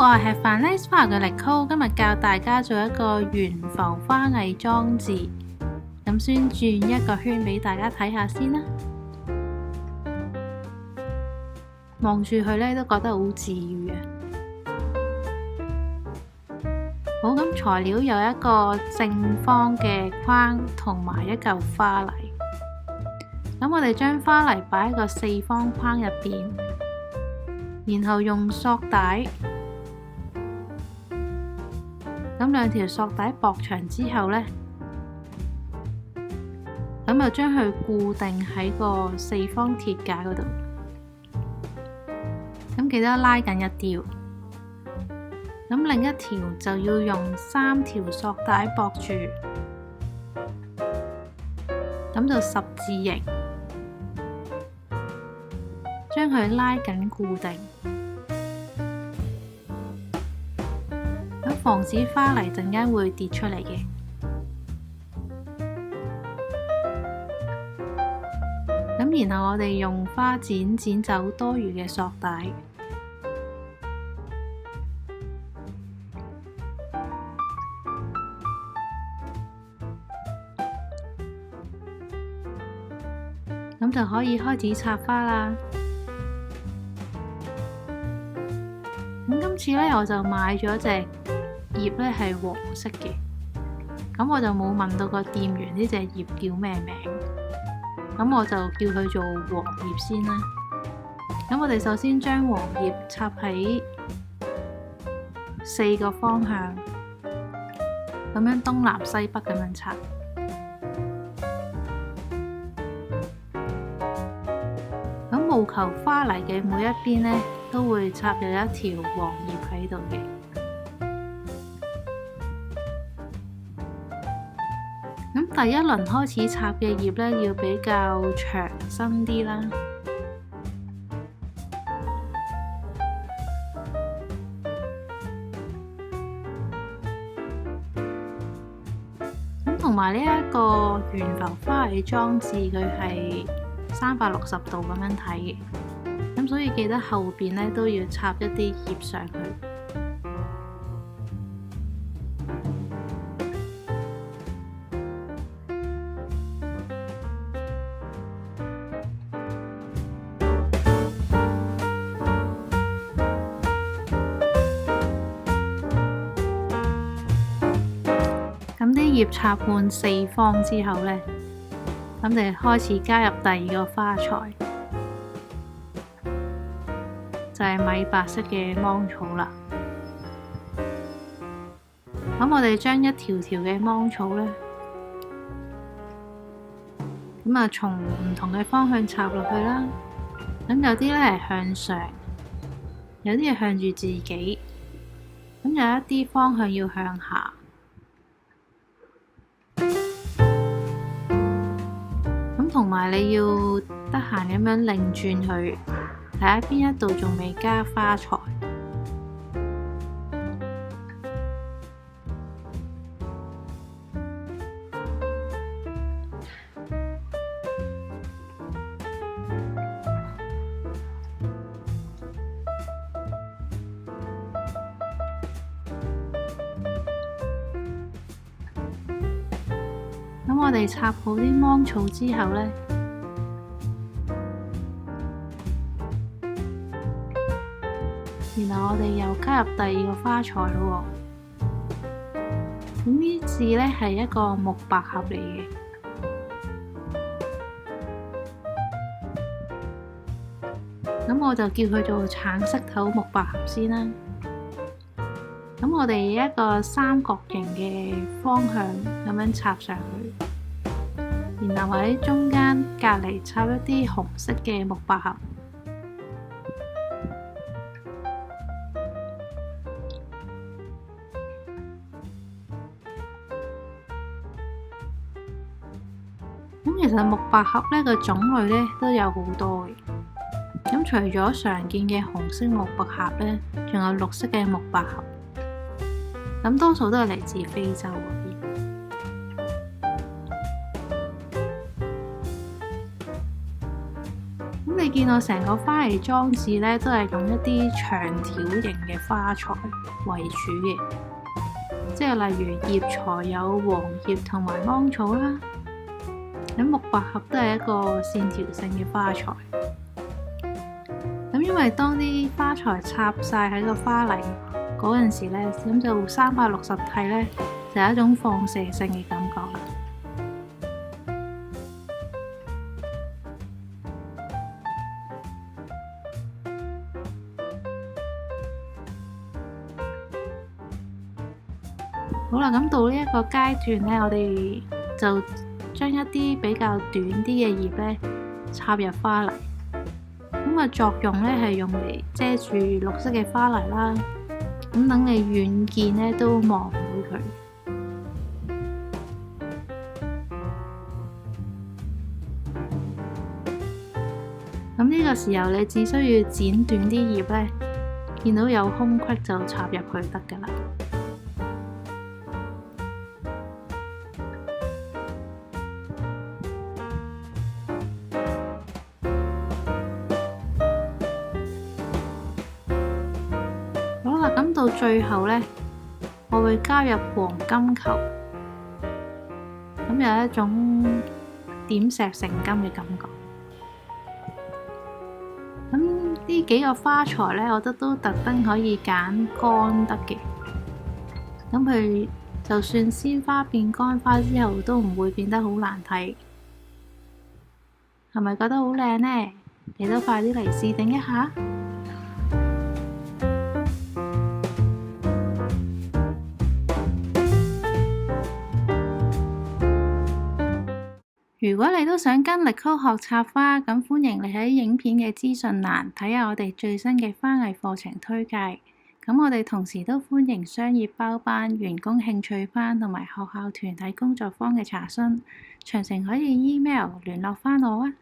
我係 Finesse 花嘅力高，今日教大家做一個懸浮花藝裝置。咁先轉一個圈俾大家睇下先啦。望住佢呢，都覺得好治愈啊！好，咁材料有一個正方嘅框同埋一嚿花泥。咁我哋將花泥擺喺個四方框入邊，然後用索帶，咁兩條索帶駁長之後呢，咁就將佢固定喺個四方鐵架嗰度。咁記得拉緊一條，咁另一條就要用3條索帶駁住，咁就十字形，將佢拉緊固定，咁防止花泥陣間會跌出嚟嘅。咁然後我哋用花剪剪走多餘嘅索帶。咁就可以開始插花啦。咁今次呢，我就買咗隻葉呢係黃色嘅，咁我就冇問到個店員呢隻葉叫咩名，咁我就叫佢做黃葉先啦。咁我哋首先將黃葉插喺4個方向，咁樣東南西北咁樣插。務求花泥嘅每一邊呢，都會插有一條黃葉喺度嘅。咁第一輪開始插嘅葉呢，要比較長身啲啦。咁同埋呢一個懸浮花藝裝置，佢係360度咁樣睇嘅，咁所以記得後邊呢都要插一啲葉上去。咁啲葉插滿四方之後呢，咁就開始加入第二個花材，就係米白色嘅芒草啦。咁我哋將一條條嘅芒草呢，咁啊從唔同嘅方向插落去啦。咁有啲呢係向上，有啲係向住自己，咁有一啲方向要向下。同埋你要得閒咁樣擰轉佢，睇下邊一度仲未加花材。咁我哋插好啲芒草之後呢，然後我哋又加入第二個花材咯。咁呢次呢係一個木百合嚟嘅。咁我就叫佢做橙色頭木百合先啦。咁我哋一個三角形嘅方向咁樣插上去，然後喺中間隔離插一啲紅色嘅木百合。咁其實木百合呢個種類呢都有好多嘅。咁除咗常見嘅紅色木百合呢，仲有綠色嘅木百合。咁多數都係嚟自非洲嗰邊。咁你你見到成個花藝裝置呢，都係用一啲長條形嘅花材為主嘅，即係例如葉材有黃葉同埋芒草啦。咁木百合都係一個線條性嘅花材。咁因為當啲花材插晒喺個花泥嗰陣時呢，咁就360剃呢，就係一種放射性嘅感覺啦。好啦，咁到呢一個階段呢，我哋就將一啲比較短啲嘅葉呢插入花泥。咁嘅作用呢係用嚟遮住綠色嘅花泥啦。咁等你遠見呢都望唔到佢。咁呢個時候你只需要剪短啲葉呢，見到有空隙就插入去得㗎啦。好啦，咁到最後呢，我會加入黃金球，咁有一種點石成金嘅感覺。咁呢幾個花材呢，我覺得都特登可以揀乾得嘅，咁佢就算鮮花變乾花之後，都唔會變得好難睇。係咪覺得好靚呢？你都快啲嚟試定一下。如果你都想跟力溝學插花，咁歡迎你喺影片嘅資訊欄睇下我哋最新嘅花藝課程推介。咁我哋同時都歡迎商業包班、員工興趣班同埋學校團體工作坊嘅查詢，詳情可以 email 聯絡返我啊。